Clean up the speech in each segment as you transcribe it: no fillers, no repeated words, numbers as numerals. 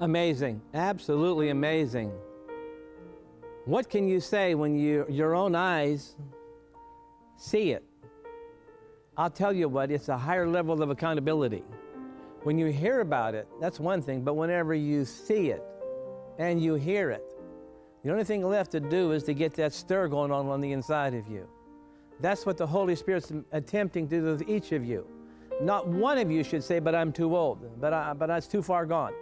Amazing, absolutely amazing. What can you say when your own eyes see it? I'll tell you what, it's a higher level of accountability. When you hear about it, that's one thing, but whenever you see it and you hear it, the only thing left to do is to get that stir going on the inside of you. That's what the Holy Spirit's attempting to do with each of you. Not one of you should say, but I'm too old, but it's too far gone.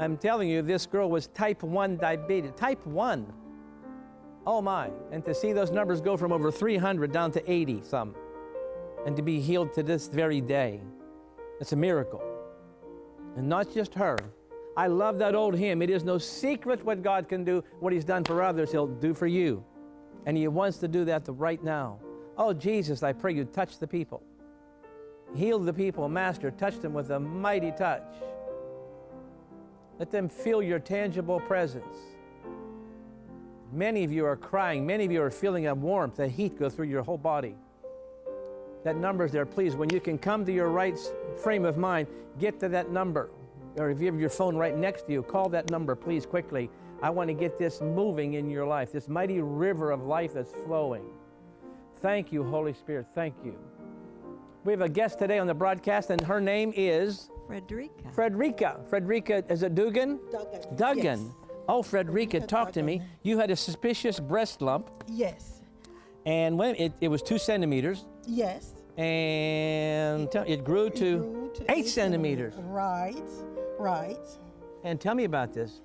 I'm telling you, this girl was type 1 diabetes, type 1. Oh my, and to see those numbers go from over 300 down to 80 some, and to be healed to this very day, it's a miracle. And not just her. I love that old hymn, it is no secret what God can do, what He's done for others, He'll do for you. And He wants to do that right now. Oh Jesus, I pray you touch the people. Heal the people, Master, touch them with a mighty touch. Let them feel your tangible presence. Many of you are crying. Many of you are feeling a warmth, a heat go through your whole body. That number's there. Please, when you can come to your right frame of mind, get to that number. Or if you have your phone right next to you, call that number, please, quickly. I want to get this moving in your life, this mighty river of life that's flowing. Thank you, Holy Spirit. Thank you. We have a guest today on the broadcast, and her name is? Frederica. Frederica, is it Dugan? Duggan. Yes. Oh, Frederica, talk to me. You had a suspicious breast lump. Yes. And when it was 2 centimeters. Yes. And it grew to 8 centimeters. Right. And tell me about this.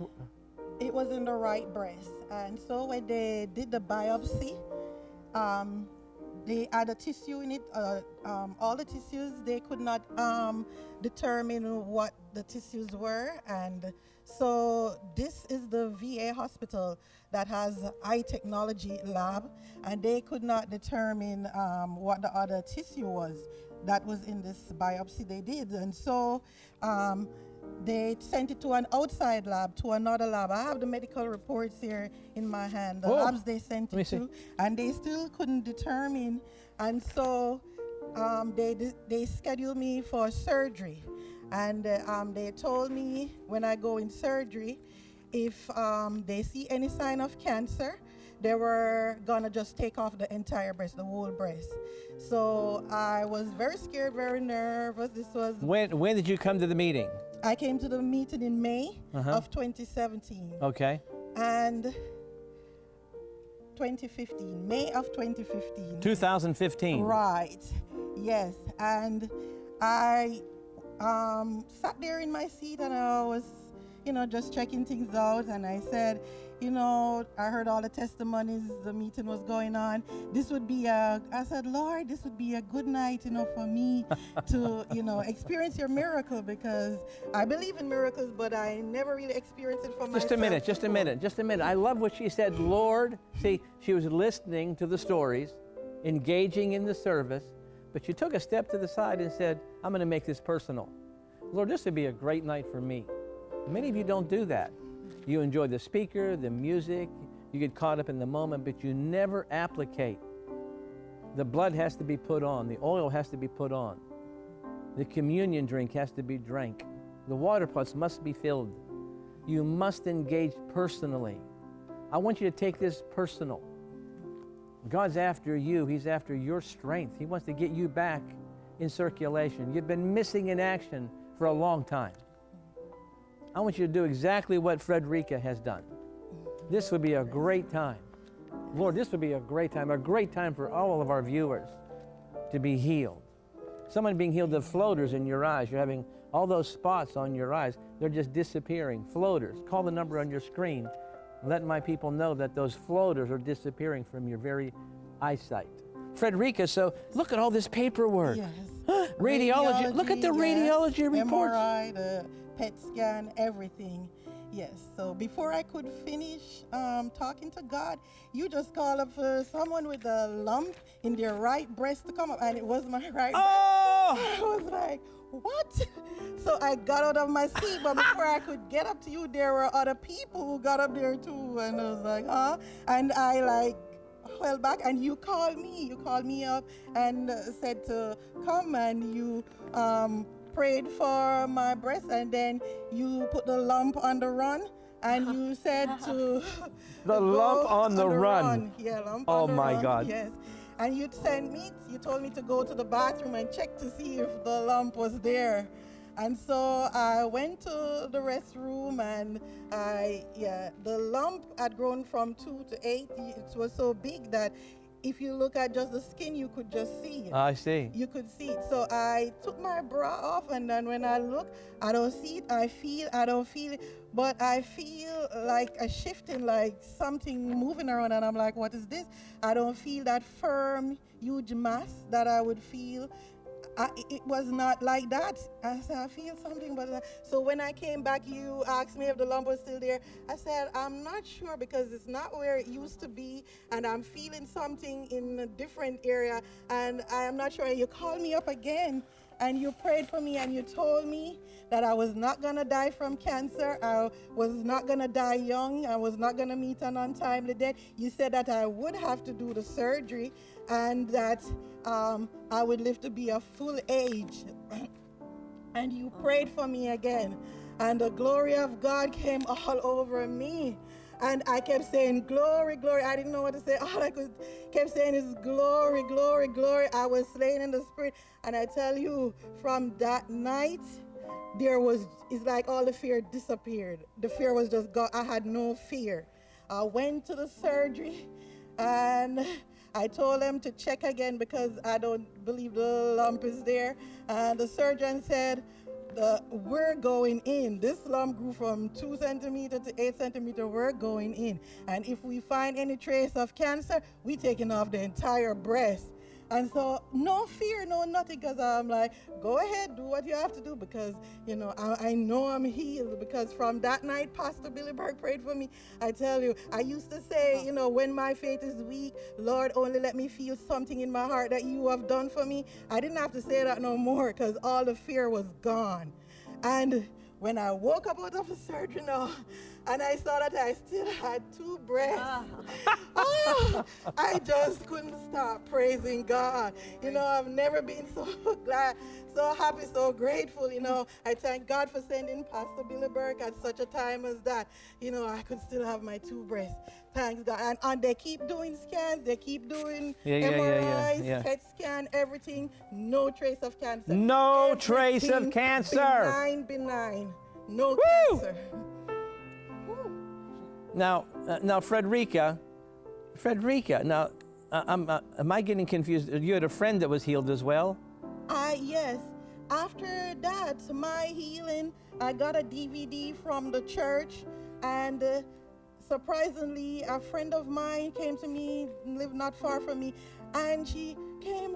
It was in the right breast. And so when they did the biopsy, they had a tissue in it, all the tissues, they could not determine what the tissues were. And so this is the VA hospital that has a high technology lab, and they could not determine what the other tissue was that was in this biopsy they did. And so they sent it to an outside lab, to another lab. I have the medical reports here in my hand, the labs they sent it to, and they still couldn't determine. And so they scheduled me for surgery. And they told me when I go in surgery, if they see any sign of cancer, they were gonna just take off the entire breast, the whole breast. So I was very scared, very nervous. This was... When did you come to the meeting? I came to the meeting in May of 2017. Okay. And 2015, May of 2015. 2015. Right, yes. And I sat there in my seat and I was, just checking things out. And I said, I heard all the testimonies, the meeting was going on. I said, Lord, this would be a good night, for me to, experience your miracle, because I believe in miracles, but I never really experienced it for myself. Just a minute. I love what she said, Lord. See, she was listening to the stories, engaging in the service, but she took a step to the side and said, I'm going to make this personal. Lord, this would be a great night for me. Many of you don't do that. You enjoy the speaker, the music, you get caught up in the moment, but you never applicate. The blood has to be put on, the oil has to be put on, the communion drink has to be drank, the water pots must be filled. You must engage personally. I want you to take this personal. God's after you, He's after your strength. He wants to get you back in circulation. You've been missing in action for a long time. I want you to do exactly what Frederica has done. This would be a great time. Lord, this would be a great time for all of our viewers to be healed. Someone being healed of floaters in your eyes. You're having all those spots on your eyes. They're just disappearing. Floaters. Call the number on your screen. Let my people know that those floaters are disappearing from your very eyesight. Frederica, so look at all this paperwork. Yes. Radiology. Look at the radiology reports. MRI, the PET scan, everything. Yes. So before I could finish talking to God, you just called up for someone with a lump in their right breast to come up, and it was my right breast. I was like, what? So I got out of my seat, but before I could get up to you, there were other people who got up there too, and I was like, huh? And I held back, and you called me up and said to come, and you prayed for my breast, and then you put the lump on the run, and you said to The lump on the run. Yeah, lump Oh on the my run. God. Yes. And you told me to go to the bathroom and check to see if the lump was there. And so I went to the restroom, and the lump had grown from 2 to 8. It was so big that if you look at just the skin, you could just see it. I see. You could see it. So I took my bra off, and then when I look, I don't see it. I don't feel it. But I feel like a shifting, like something moving around, and I'm like, what is this? I don't feel that firm, huge mass that I would feel. It was not like that. I said, I feel something, but so when I came back, you asked me if the lump was still there. I said, I'm not sure, because it's not where it used to be, and I'm feeling something in a different area, and I am not sure. You called me up again, and you prayed for me, and you told me that I was not going to die from cancer. I was not going to die young. I was not going to meet an untimely death. You said that I would have to do the surgery, and that I would live to be a full age. And you prayed for me again, and the glory of God came all over me. And I kept saying, glory, glory. I didn't know what to say. All I kept saying is glory, glory, glory. I was slain in the spirit. And I tell you, from that night, it's like all the fear disappeared. The fear was just gone. I had no fear. I went to the surgery, and I told them to check again, because I don't believe the lump is there. And the surgeon said, we're going in. This lump grew from 2 centimeters to 8 centimeters. We're going in. And if we find any trace of cancer, we're taking off the entire breast. And so no fear, no nothing, because I'm like, go ahead, do what you have to do, because, I know I'm healed. Because from that night, Pastor Billy Burke prayed for me. I tell you, I used to say, when my faith is weak, Lord, only let me feel something in my heart that you have done for me. I didn't have to say that no more, because all the fear was gone. And when I woke up out of the surgery now, and I saw that I still had 2 breasts, I just couldn't stop praising God. I've never been so glad, so happy, so grateful. I thank God for sending Pastor Billy Burke at such a time as that. I could still have my 2 breasts. Thanks God. And they keep doing scans, they keep doing MRIs, PET scan, everything. No trace of cancer. No trace of cancer. Benign. No cancer. Now, Frederica, now, am I getting confused? You had a friend that was healed as well? Yes. After that, my healing, I got a DVD from the church, and surprisingly, a friend of mine came to me, lived not far from me, and she came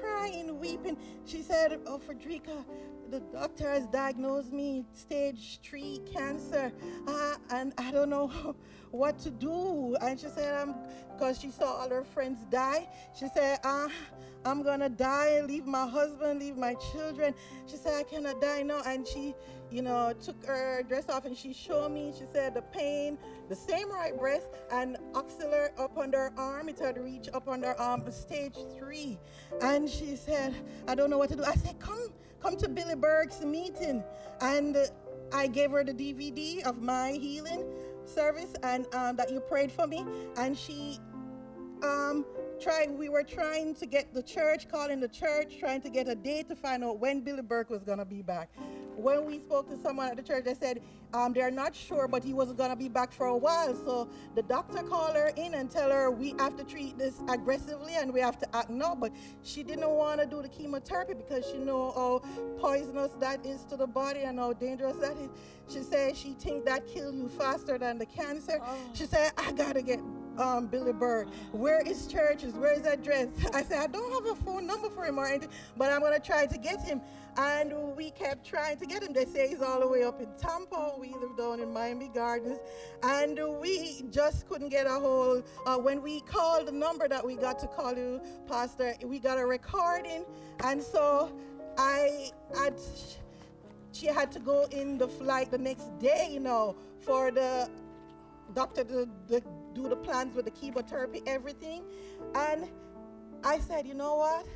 crying, weeping. She said, oh, Frederica, the doctor has diagnosed me stage 3 cancer, and I don't know what to do. And she said, because she saw all her friends die, she said, I'm gonna die, leave my husband, leave my children. She said, I cannot die now. And she, took her dress off, and she showed me. She said the pain, the same right breast, and axillary up under her arm, it had reached up under her arm, stage 3. And she said, I don't know what to do. I said, come to Billy Burke's meeting. And I gave her the DVD of my healing service, and that you prayed for me. And she we were trying to get the church, calling the church, trying to get a date to find out when Billy Burke was going to be back. When we spoke to someone at the church, they said they're not sure, but he wasn't going to be back for a while. So the doctor called her in and tell her, we have to treat this aggressively and we have to act now. But she didn't want to do the chemotherapy, because she know how poisonous that is to the body and how dangerous that is. She said she think that kill you faster than the cancer. She said, I got to get Billy Burke. Where is churches? Where is address? I said, I don't have a phone number for him or anything, but I'm going to try to get him. And we kept trying to get him. They say he's all the way up in Tampa. We live down in Miami Gardens. And we just couldn't get a hold. When we called the number that we got to call you, Pastor, we got a recording. And so she had to go in the flight the next day, for the doctor to do the plans with the chemotherapy, everything. And I said, you know what?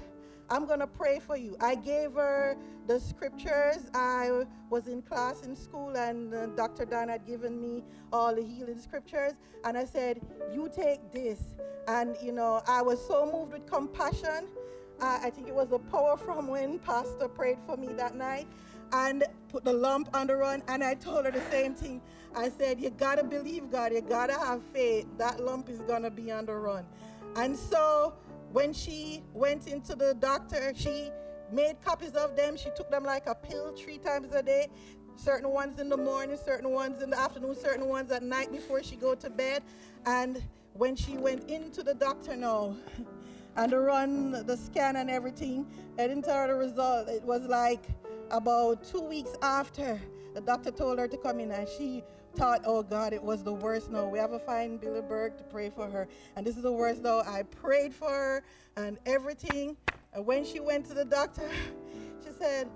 I'm going to pray for you. I gave her the scriptures. I was in class in school, and Dr. Don had given me all the healing scriptures. And I said, you take this. And, you know, I was so moved with compassion. I think it was the power from when Pastor prayed for me that night and put the lump on the run. And I told her the same thing. I said, you got to believe God. You got to have faith. That lump is going to be on the run. And so when she went into the doctor, she made copies of them. She took them like a pill 3 times a day. Certain ones in the morning, certain ones in the afternoon, certain ones at night before she go to bed. And when she went into the doctor now, and to run the scan and everything, I didn't tell her the result. It was like about 2 weeks after the doctor told her to come in, and she thought, oh God, it was the worst. No, we have to find Billy Burke to pray for her. And this is the worst. No, I prayed for her and everything. And when she went to the doctor, she said,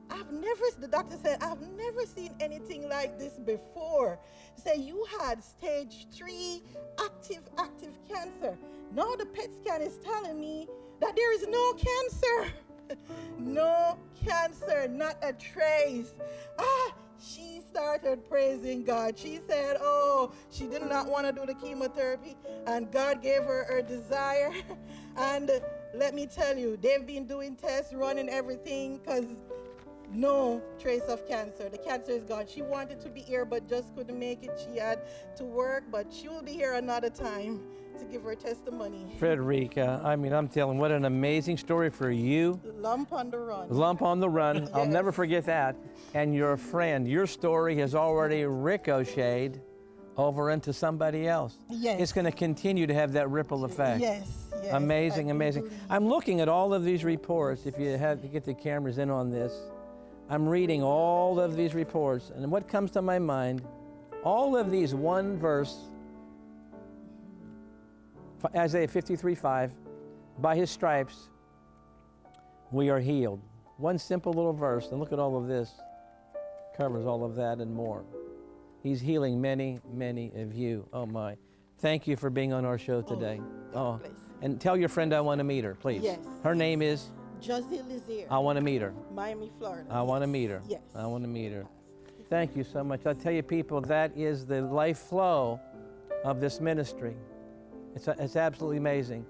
the doctor said, I've never seen anything like this before. He said, you had stage 3 active cancer. Now the PET scan is telling me that there is no cancer. No cancer, not a trace. She started praising God. She said, oh, she did not want to do the chemotherapy, and God gave her her desire. And let me tell you, they've been doing tests, running everything, because no trace of cancer. The cancer is gone. She wanted to be here, but just couldn't make it. She had to work, but she will be here another time to give her testimony. Frederica, I mean, I'm telling, what an amazing story for you. Lump on the run. Lump on the run. Yes. I'll never forget that. And your friend, your story has already ricocheted over into somebody else. Yes. It's going to continue to have that ripple effect. Yes. Yes. Amazing, I amazing. believe. I'm looking at all of these reports. If you had to get the cameras in on this, I'm reading all of these reports, and what comes to my mind, all of these one verse, Isaiah 53:5, by his stripes we are healed. One simple little verse, and look at all of this, covers all of that and more. He's healing many, many of you. Oh my. Thank you for being on our show today. Oh, and tell your friend I want to meet her, please. Yes. Her name is? Josie Lizier. I want to meet her. Miami, Florida. I want to meet her. Yes. I want to meet her. Thank you so much. I tell you, people, that is the life flow of this ministry. It's absolutely amazing.